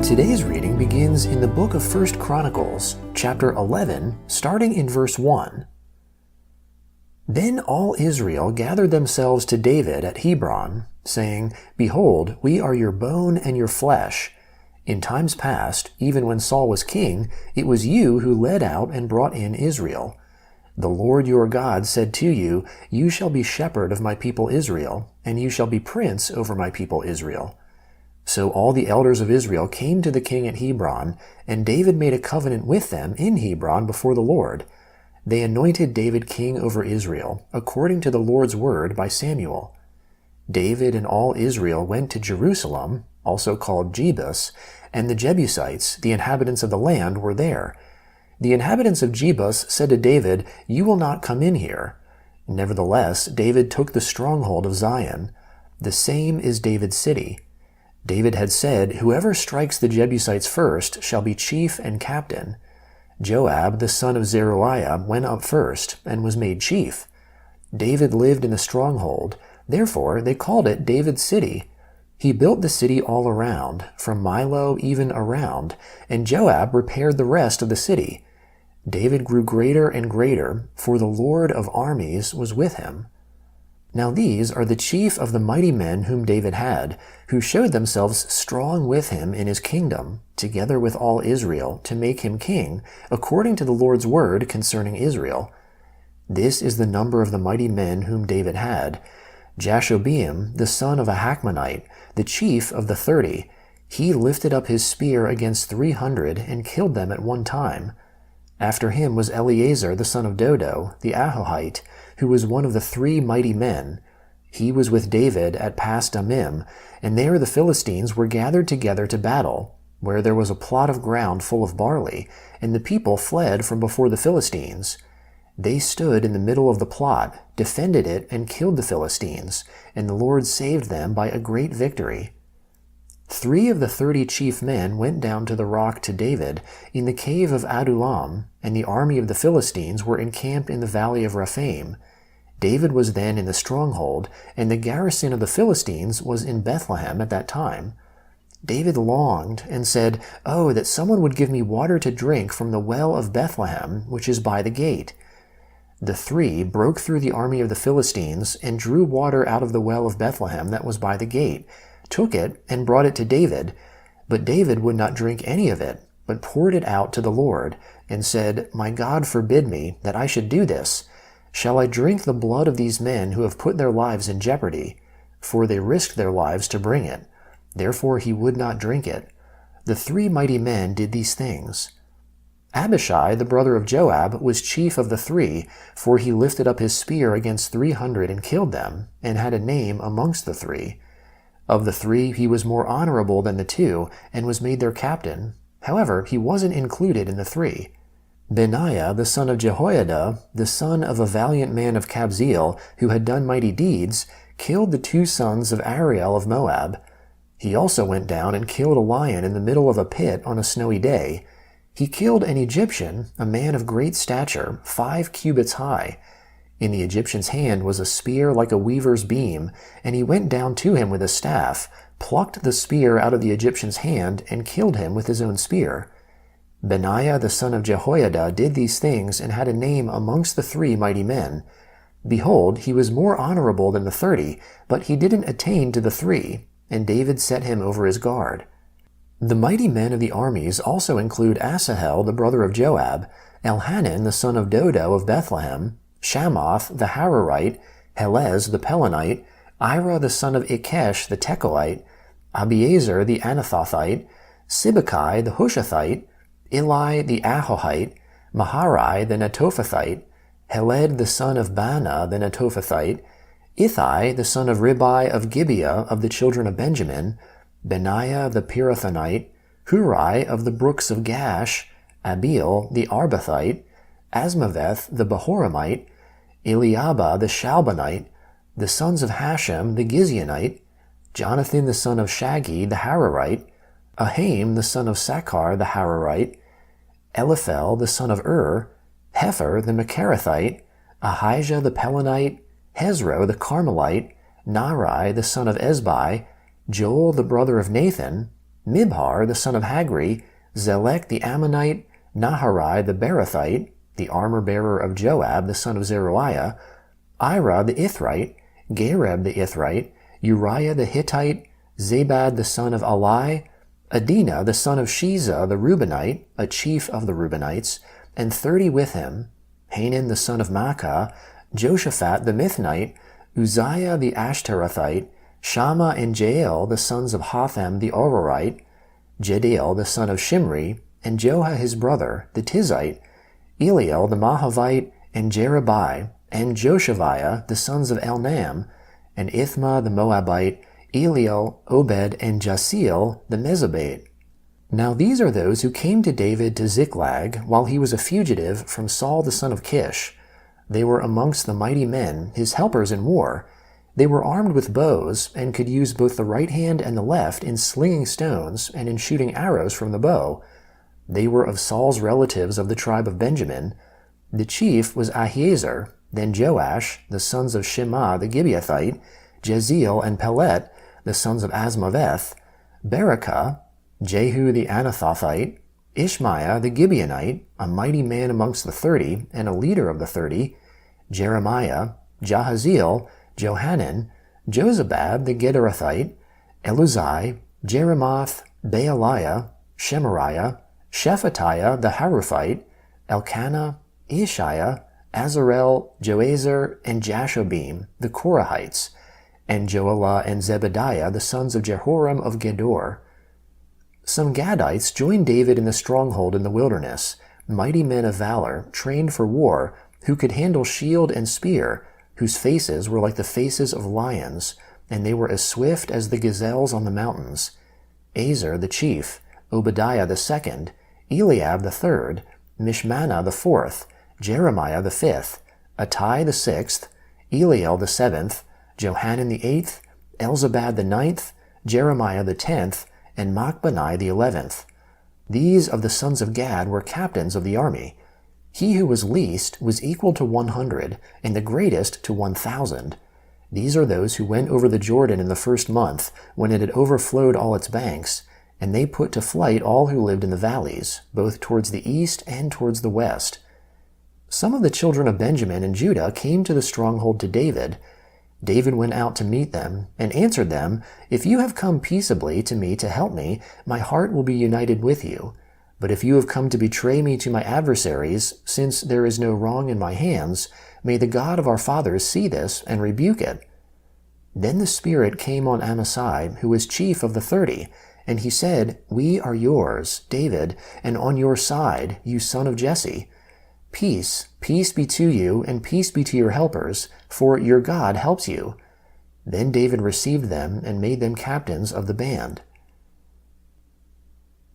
Today's reading begins in the book of 1 Chronicles, chapter 11, starting in verse 1. Then all Israel gathered themselves to David at Hebron, saying, Behold, we are your bone and your flesh. In times past, even when Saul was king, it was you who led out and brought in Israel. The Lord your God said to you, You shall be shepherd of my people Israel, and you shall be prince over my people Israel. So all the elders of Israel came to the king at Hebron, and David made a covenant with them in Hebron before the Lord. They anointed David king over Israel, according to the Lord's word by Samuel. David and all Israel went to Jerusalem, also called Jebus, and the Jebusites, the inhabitants of the land, were there. The inhabitants of Jebus said to David, You will not come in here. Nevertheless, David took the stronghold of Zion. The same is David's city. David had said, Whoever strikes the Jebusites first shall be chief and captain. Joab, the son of Zeruiah, went up first and was made chief. David lived in the stronghold, therefore they called it David's city. He built the city all around, from Milo even around, and Joab repaired the rest of the city. David grew greater and greater, for the Lord of armies was with him. Now these are the chief of the mighty men whom David had, who showed themselves strong with him in his kingdom, together with all Israel, to make him king, according to the Lord's word concerning Israel. This is the number of the mighty men whom David had. Jashobeam, the son of a Hachmonite, the chief of the 30, he lifted up his spear against 300 and killed them at one time. After him was Eleazar, the son of Dodo, the Ahohite, who was one of the 3 mighty men. He was with David at Pas Dammim, and there the Philistines were gathered together to battle, where there was a plot of ground full of barley, and the people fled from before the Philistines. They stood in the middle of the plot, defended it, and killed the Philistines, and the Lord saved them by a great victory. 3 of the 30 chief men went down to the rock to David in the cave of Adullam, and the army of the Philistines were encamped in the valley of Rephaim. David was then in the stronghold, and the garrison of the Philistines was in Bethlehem at that time. David longed and said, Oh, that someone would give me water to drink from the well of Bethlehem, which is by the gate. The 3 broke through the army of the Philistines and drew water out of the well of Bethlehem that was by the gate, took it, and brought it to David. But David would not drink any of it, but poured it out to the Lord, and said, My God forbid me that I should do this. Shall I drink the blood of these men who have put their lives in jeopardy? For they risked their lives to bring it. Therefore he would not drink it. The 3 mighty men did these things. Abishai, the brother of Joab, was chief of the 3, for he lifted up his spear against 300 and killed them, and had a name amongst the 3. Of the 3, he was more honorable than the 2, and was made their captain. However, he wasn't included in the 3. Benaiah, the son of Jehoiada, the son of a valiant man of Kabzeel, who had done mighty deeds, killed the 2 sons of Ariel of Moab. He also went down and killed a lion in the middle of a pit on a snowy day. He killed an Egyptian, a man of great stature, 5 cubits high. In the Egyptian's hand was a spear like a weaver's beam, and he went down to him with a staff, plucked the spear out of the Egyptian's hand, and killed him with his own spear. Benaiah the son of Jehoiada did these things and had a name amongst the 3 mighty men. Behold, he was more honorable than the 30, but he didn't attain to the 3, and David set him over his guard. The mighty men of the armies also include Asahel the brother of Joab, Elhanan the son of Dodo of Bethlehem, Shamoth the Hararite, Helez the Pelonite, Ira the son of Ikesh the Tekoite, Abiezer the Anathothite, Sibbecai the Hushathite, Eli the Ahohite, Maharai the Netophathite, Heled the son of Bana the Netophathite, Ithai the son of Ribai of Gibeah of the children of Benjamin, Benaiah the Pirathonite, Hurai of the brooks of Gash, Abiel the Arbathite, Asmaveth the Bahoramite, Eliabah the Shalbanite, the sons of Hashem the Gizionite, Jonathan the son of Shagi the Hararite, Aham the son of Sakar the Hararite, Eliphel the son of Hefer the Macharathite, Ahijah the Pelonite, Hezro the Carmelite, Nari the son of Ezbai, Joel the brother of Nathan, Mibhar the son of Hagri, Zelek the Ammonite, Naharai the Berathite, the armor-bearer of Joab the son of Zeruiah, Ira the Ithrite, Gareb the Ithrite, Uriah the Hittite, Zabad the son of Alai, Adina the son of Shiza the Reubenite, a chief of the Reubenites, and 30 with him, Hanan the son of Maacah, Joshaphat the Mithnite, Uzziah the Ashterathite, Shammah and Jael the sons of Hotham the Ororite, Jediel the son of Shimri, and Joha his brother, the Tizite, Eliel the Mahavite, and Jerubai, and Joshaviah the sons of Elnam, and Ithma the Moabite, Eliel, Obed, and Jasiel the Mezabite. Now these are those who came to David to Ziklag while he was a fugitive from Saul the son of Kish. They were amongst the mighty men, his helpers in war. They were armed with bows, and could use both the right hand and the left in slinging stones and in shooting arrows from the bow. They were of Saul's relatives of the tribe of Benjamin. The chief was Ahiezer, then Joash, the sons of Shema the Gibeathite, Jeziel and Pelet, the sons of Asmaveth, Berekah, Jehu the Anathothite, Ishmaiah the Gibeonite, a mighty man amongst the 30, and a leader of the 30, Jeremiah, Jahaziel, Johanan, Jozabad the Gederathite, Eluzai, Jeremoth, Baaliah, Shemariah, Shephatiah the Haruphite, Elkanah, Ishiah, Azarel, Joezer, and Jashobim, the Korahites, and Joelah and Zebediah, the sons of Jehoram of Gedor. Some Gadites joined David in the stronghold in the wilderness, mighty men of valor, trained for war, who could handle shield and spear, whose faces were like the faces of lions, and they were as swift as the gazelles on the mountains. Azer the chief, Obadiah the second, Eliab the third, Mishmannah the fourth, Jeremiah the fifth, Attai the sixth, Eliel the seventh, Johanan the eighth, Elzabad the ninth, Jeremiah the 10th, and Machbanai the 11th. These of the sons of Gad were captains of the army. He who was least was equal to 100, and the greatest to 1,000. These are those who went over the Jordan in the first month, when it had overflowed all its banks, and they put to flight all who lived in the valleys, both towards the east and towards the west. Some of the children of Benjamin and Judah came to the stronghold to David. David went out to meet them, and answered them, "If you have come peaceably to me to help me, my heart will be united with you. But if you have come to betray me to my adversaries, since there is no wrong in my hands, may the God of our fathers see this and rebuke it." Then the Spirit came on Amasai, who was chief of the 30, and he said, "We are yours, David, and on your side, you son of Jesse. Peace, peace be to you, and peace be to your helpers, for your God helps you." Then David received them and made them captains of the band.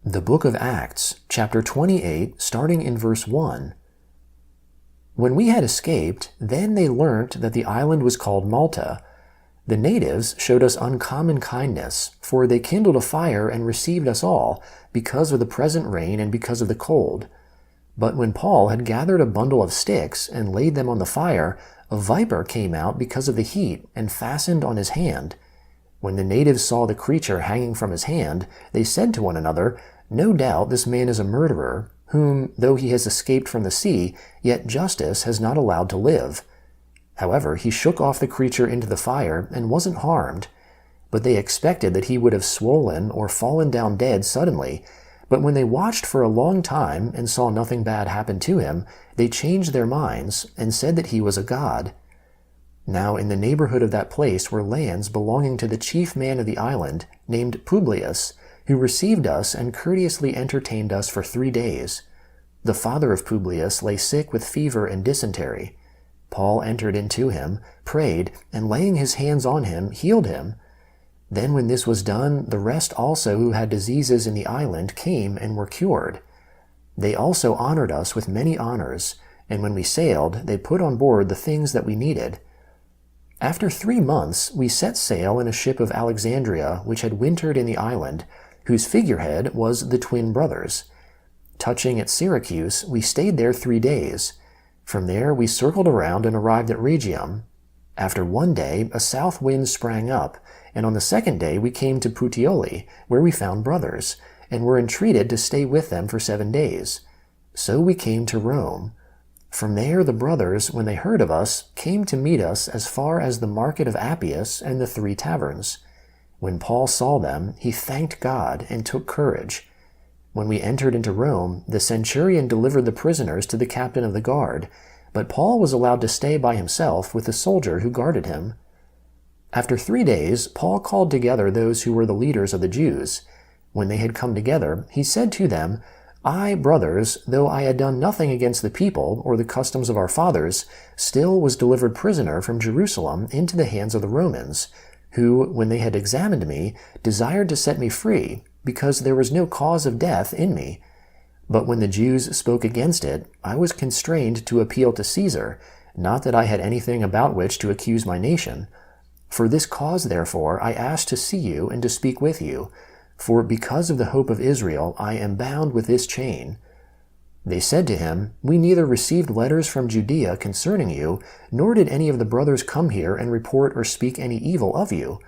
The Book of Acts, chapter 28, starting in verse 1. When we had escaped, then they learnt that the island was called Malta. The natives showed us uncommon kindness, for they kindled a fire and received us all, because of the present rain and because of the cold. But when Paul had gathered a bundle of sticks and laid them on the fire, a viper came out because of the heat and fastened on his hand. When the natives saw the creature hanging from his hand, they said to one another, "No doubt this man is a murderer, whom, though he has escaped from the sea, yet justice has not allowed to live." However, he shook off the creature into the fire and wasn't harmed. But they expected that he would have swollen or fallen down dead suddenly. But when they watched for a long time and saw nothing bad happen to him, they changed their minds and said that he was a god. Now in the neighborhood of that place were lands belonging to the chief man of the island, named Publius, who received us and courteously entertained us for 3 days. The father of Publius lay sick with fever and dysentery. Paul entered into him, prayed, and laying his hands on him, healed him. Then when this was done, the rest also who had diseases in the island came and were cured. They also honored us with many honors, and when we sailed, they put on board the things that we needed. After 3 months, we set sail in a ship of Alexandria, which had wintered in the island, whose figurehead was the twin brothers. Touching at Syracuse, we stayed there 3 days. From there, we circled around and arrived at Rhegium. After 1 day, a south wind sprang up, and on the 2nd day we came to Puteoli, where we found brothers, and were entreated to stay with them for 7 days. So we came to Rome. From there the brothers, when they heard of us, came to meet us as far as the market of Appius and the 3 taverns. When Paul saw them, he thanked God and took courage. When we entered into Rome, the centurion delivered the prisoners to the captain of the guard, but Paul was allowed to stay by himself with the soldier who guarded him. After 3 days, Paul called together those who were the leaders of the Jews. When they had come together, he said to them, I, brothers, though I had done nothing against the people or the customs of our fathers, still was delivered prisoner from Jerusalem into the hands of the Romans, who, when they had examined me, desired to set me free, because there was no cause of death in me. But when the Jews spoke against it, I was constrained to appeal to Caesar, not that I had anything about which to accuse my nation. For this cause, therefore, I asked to see you and to speak with you, for because of the hope of Israel I am bound with this chain. They said to him, We neither received letters from Judea concerning you, nor did any of the brothers come here and report or speak any evil of you.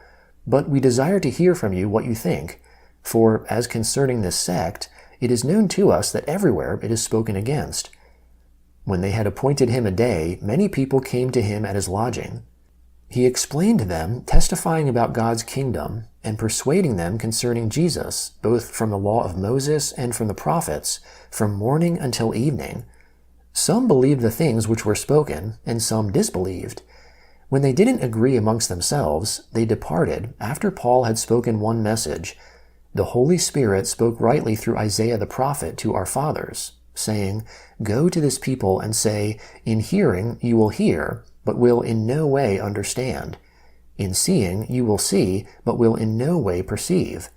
But we desire to hear from you what you think. For, as concerning this sect, it is known to us that everywhere it is spoken against. When they had appointed him a day, many people came to him at his lodging. He explained to them, testifying about God's kingdom, and persuading them concerning Jesus, both from the law of Moses and from the prophets, from morning until evening. Some believed the things which were spoken, and some disbelieved. When they didn't agree amongst themselves, they departed, after Paul had spoken one message. The Holy Spirit spoke rightly through Isaiah the prophet to our fathers, saying, Go to this people and say, In hearing you will hear, but will in no way understand. In seeing you will see, but will in no way perceive.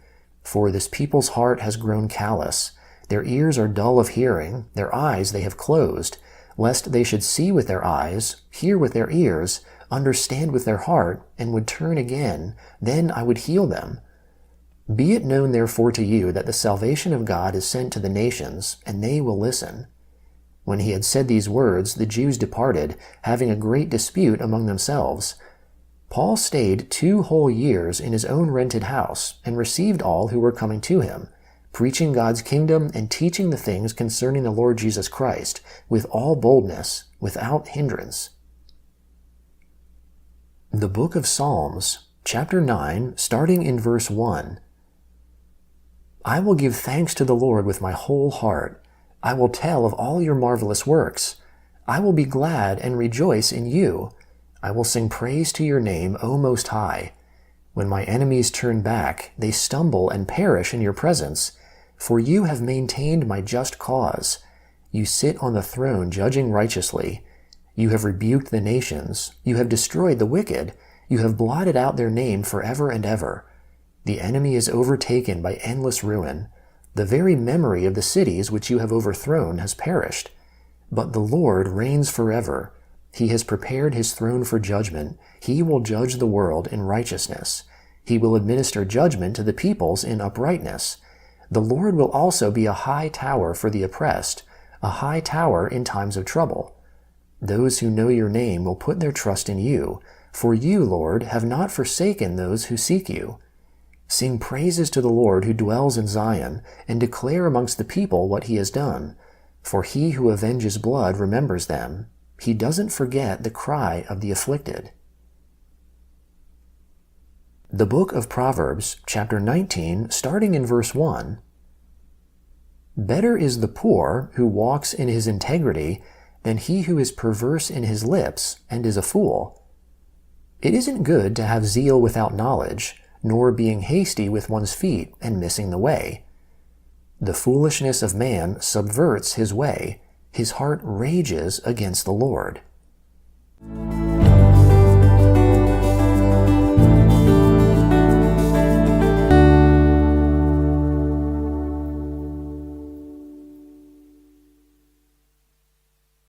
For this people's heart has grown callous. Their ears are dull of hearing, their eyes they have closed, lest they should see with their eyes, hear with their ears, understand with their heart, and would turn again, then I would heal them. Be it known therefore to you that the salvation of God is sent to the nations, and they will listen. When he had said these words, the Jews departed, having a great dispute among themselves. Paul stayed 2 whole years in his own rented house, and received all who were coming to him, preaching God's kingdom and teaching the things concerning the Lord Jesus Christ, with all boldness, without hindrance. The Book of Psalms, chapter 9, starting in verse 1. I will give thanks to the Lord with my whole heart. I will tell of all your marvelous works. I will be glad and rejoice in you. I will sing praise to your name, O Most High. When my enemies turn back, they stumble and perish in your presence. For you have maintained my just cause. You sit on the throne judging righteously. You have rebuked the nations. You have destroyed the wicked. You have blotted out their name forever and ever. The enemy is overtaken by endless ruin. The very memory of the cities which you have overthrown has perished. But the Lord reigns forever. He has prepared his throne for judgment. He will judge the world in righteousness. He will administer judgment to the peoples in uprightness. The Lord will also be a high tower for the oppressed, a high tower in times of trouble. Those who know your name will put their trust in you, for you, Lord, have not forsaken those who seek you. Sing praises to the Lord who dwells in Zion, and declare amongst the people what he has done. For he who avenges blood remembers them. He doesn't forget the cry of the afflicted. The Book of Proverbs, chapter 19, starting in verse 1. Better is the poor who walks in his integrity than he who is perverse in his lips and is a fool. It isn't good to have zeal without knowledge, nor being hasty with one's feet and missing the way. The foolishness of man subverts his way. His heart rages against the Lord.